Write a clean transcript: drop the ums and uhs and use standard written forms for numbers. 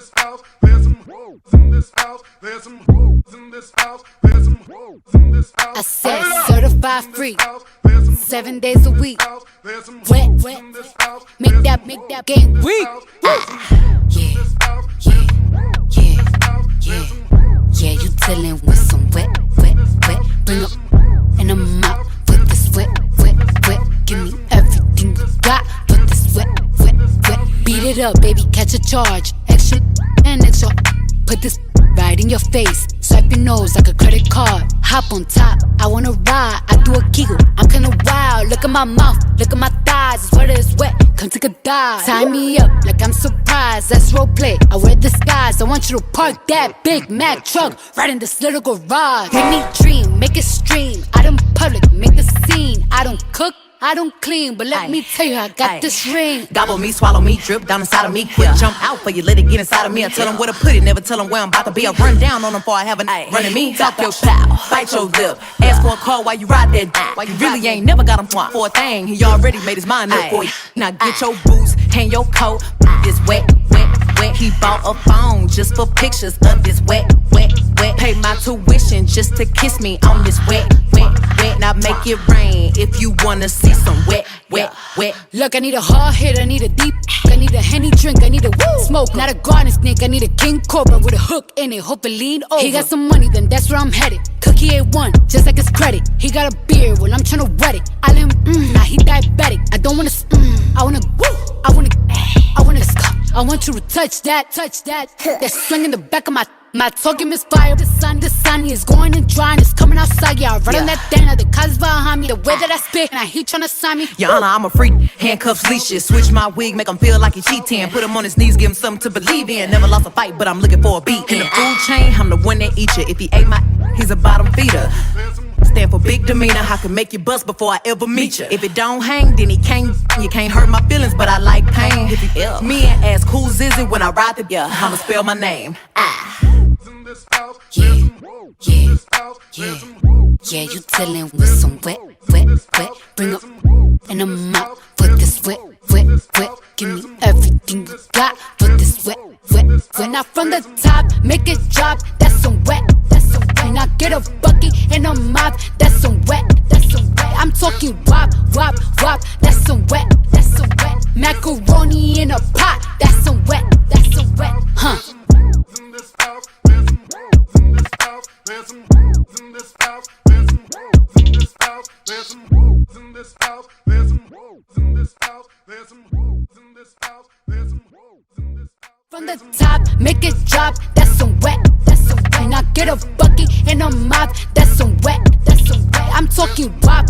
this house. There's some hoes in this house. There's some hoes in this house. There's some hoes in this house. I said certified free, 7 days a week. Wet, make that game weak. Yeah, you dealing with some wet. Bring up in the mouth with this wet. Give me everything you got with this wet. Beat it up, baby, catch a charge. Extra and extra. Put this right in your face. Swipe your nose like a credit card. Hop on top, I wanna ride. I do a giggle, I'm kinda wild. Look at my mouth, look at my thighs. It's wet, it's wet, come take a dive. Tie me up like I'm surprised. That's roleplay, I wear disguise. I want you to park that Big Mac truck right in this little garage. Make me dream, make it stream. Out in public, make the scene. I don't cook, I don't clean, but let me tell you, I got this ring. Gobble me, swallow me, drip down inside of me. Quick jump out for you, let it get inside of me. I tell them where to put it, never tell them where I'm about to be. I run down on them before I have a running me. Talk your style, bite your lip. Ask for a call while you ride that. While you really ain't never got him for a thing. He already made his mind up for you. Now get your boots, hang your coat. This wet. He bought a phone just for pictures of this wet. Pay my tuition just to kiss me on this wet. Now make it rain if you wanna see some wet. Look, I need a hard hit, I need a deep. I need a Henny drink, I need a smoke. Not a garden snake, I need a king cobra with a hook in it. Hope it lean over. He got some money, then that's where I'm headed. Cookie A1, just like his credit. He got a beard, well I'm tryna wet it. I let him, now he diabetic. I don't wanna I wanna I want you to touch that. That swing in the back of my talking misfire. The sun is going and drying. It's coming outside. Yeah, I run on that thing. Now the cars behind me. The way that I spit, and I heat tryna sign me. Your Honor, I'm a freak. Handcuffs, leashes. Switch my wig, make him feel like he cheating. Put him on his knees, give him something to believe in. Never lost a fight, but I'm looking for a beat. In the food chain, I'm the one that eat you. If he ate he's a bottom feeder. Stand for big demeanor, I can make you bust before I ever meet you. If it don't hang, then you can't hurt my feelings, but I like pain. If you ill, me and ask who's is it when I ride the I'ma spell my name. Yeah, you dealing with some wet. Bring up in the mouth with this wet. Give me everything you got with this wet. Now from the top, make it drop. That's some wet. Now get a bucket and a mop. That's some wet. I'm talking wop. That's some wet. Macaroni in a pot. That's some wet. Huh? There's some hoes in this house. There's some hoes in this house. There's some hoes in this house. There's some hoes in this house. There's some hoes in this house. There's some hoes in this house. From the top, make it drop. That's some wet. Now get a bucket and a mop. That's some wet. I'm talking wop.